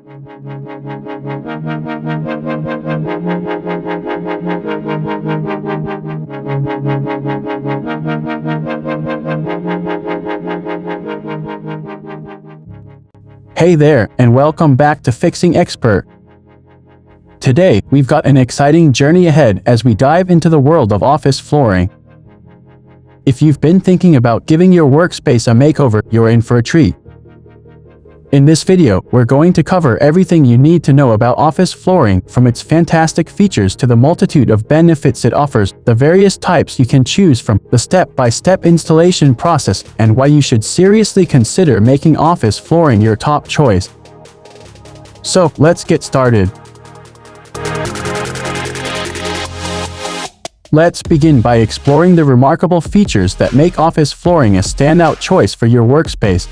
Hey there, and welcome back to Fixing Expert. Today, we've got an exciting journey ahead as we dive into the world of office flooring. If you've been thinking about giving your workspace a makeover, you're in for a treat. In this video, we're going to cover everything you need to know about office flooring, from its fantastic features to the multitude of benefits it offers, the various types you can choose from, the step-by-step installation process, and why you should seriously consider making office flooring your top choice. So, let's get started. Let's begin by exploring the remarkable features that make office flooring a standout choice for your workspace.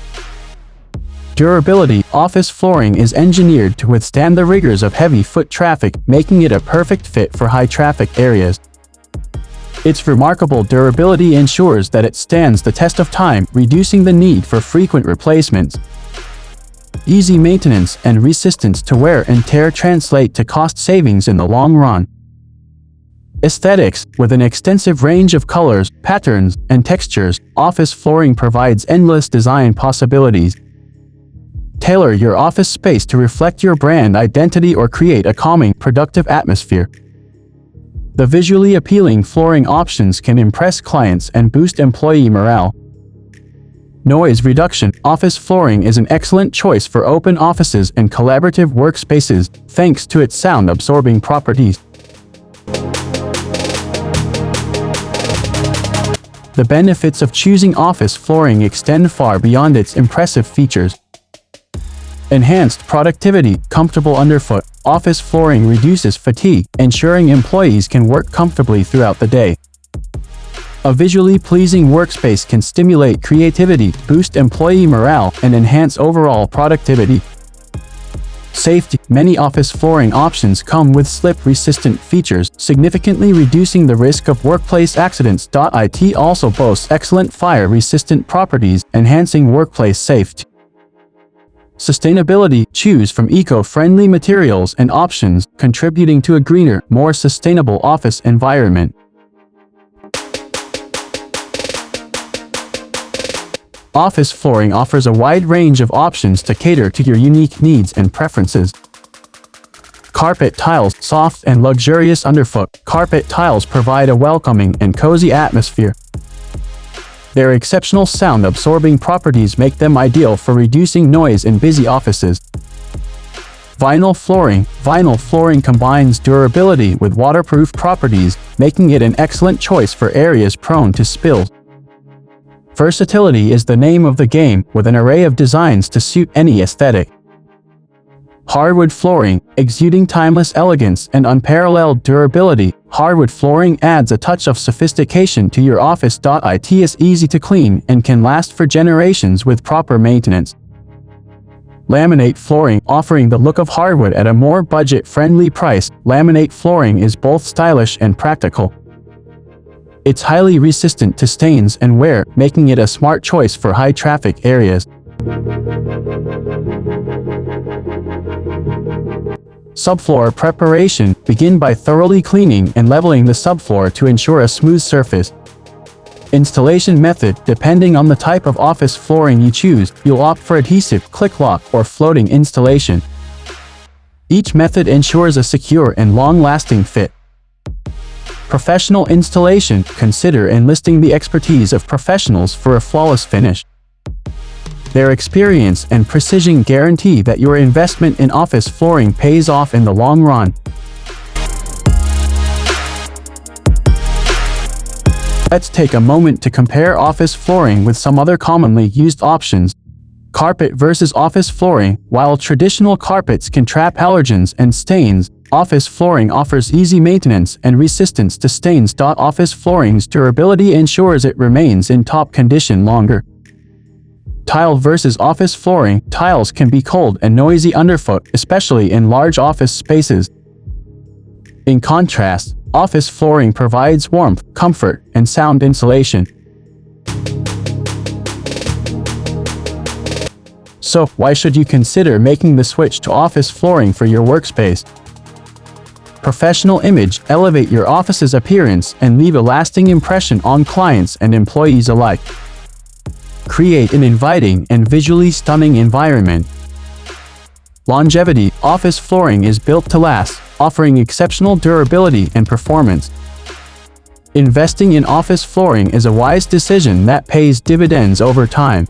Durability. Office flooring is engineered to withstand the rigors of heavy foot traffic, making it a perfect fit for high-traffic areas. Its remarkable durability ensures that it stands the test of time, reducing the need for frequent replacements. Easy maintenance and resistance to wear and tear translate to cost savings in the long run. Aesthetics. With an extensive range of colors, patterns, and textures, office flooring provides endless design possibilities. Tailor your office space to reflect your brand identity or create a calming, productive atmosphere. The visually appealing flooring options can impress clients and boost employee morale. Noise reduction. Office flooring is an excellent choice for open offices and collaborative workspaces, thanks to its sound-absorbing properties. The benefits of choosing office flooring extend far beyond its impressive features. Enhanced productivity. Comfortable underfoot. Office flooring reduces fatigue, ensuring employees can work comfortably throughout the day. A visually pleasing workspace can stimulate creativity, boost employee morale, and enhance overall productivity. Safety. Many office flooring options come with slip-resistant features, significantly reducing the risk of workplace accidents. It also boasts excellent fire-resistant properties, enhancing workplace safety. Sustainability. Choose from eco-friendly materials and options, contributing to a greener, more sustainable office environment. Office flooring offers a wide range of options to cater to your unique needs and preferences. Carpet tiles. Soft and luxurious underfoot. Carpet tiles provide a welcoming and cozy atmosphere. Their exceptional sound-absorbing properties make them ideal for reducing noise in busy offices. Vinyl flooring. Vinyl flooring combines durability with waterproof properties, making it an excellent choice for areas prone to spills. Versatility is the name of the game, with an array of designs to suit any aesthetic. Hardwood flooring. Exuding timeless elegance and unparalleled durability, hardwood flooring adds a touch of sophistication to your office. It is easy to clean and can last for generations with proper maintenance. Laminate flooring. Offering the look of hardwood at a more budget-friendly price, laminate flooring is both stylish and practical. It's highly resistant to stains and wear, making it a smart choice for high-traffic areas. Subfloor preparation. Begin by thoroughly cleaning and leveling the subfloor to ensure a smooth surface. Installation method. Depending on the type of office flooring you choose, you'll opt for adhesive, click-lock, or floating installation. Each method ensures a secure and long-lasting fit. Professional installation. Consider enlisting the expertise of professionals for a flawless finish. Their experience and precision guarantee that your investment in office flooring pays off in the long run. Let's take a moment to compare office flooring with some other commonly used options. Carpet versus office flooring. While traditional carpets can trap allergens and stains, office flooring offers easy maintenance and resistance to stains. Office flooring's durability ensures it remains in top condition longer. Tile versus office flooring. Tiles can be cold and noisy underfoot, especially in large office spaces. In contrast, office flooring provides warmth, comfort, and sound insulation. So, why should you consider making the switch to office flooring for your workspace? Professional image, elevate your office's appearance and leave a lasting impression on clients and employees alike. Create an inviting and visually stunning environment. Longevity, office flooring is built to last, offering exceptional durability and performance. Investing in office flooring is a wise decision that pays dividends over time.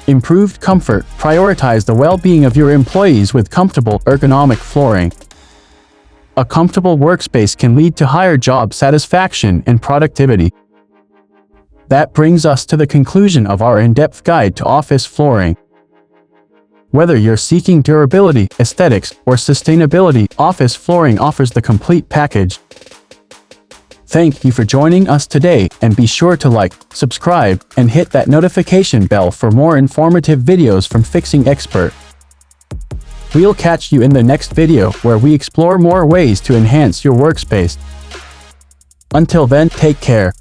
Improved comfort, prioritize the well-being of your employees with comfortable, ergonomic flooring. A comfortable workspace can lead to higher job satisfaction and productivity. That brings us to the conclusion of our in-depth guide to office flooring. Whether you're seeking durability, aesthetics, or sustainability, office flooring offers the complete package. Thank you for joining us today, and be sure to like, subscribe, and hit that notification bell for more informative videos from Fixing Expert. We'll catch you in the next video where we explore more ways to enhance your workspace. Until then, take care.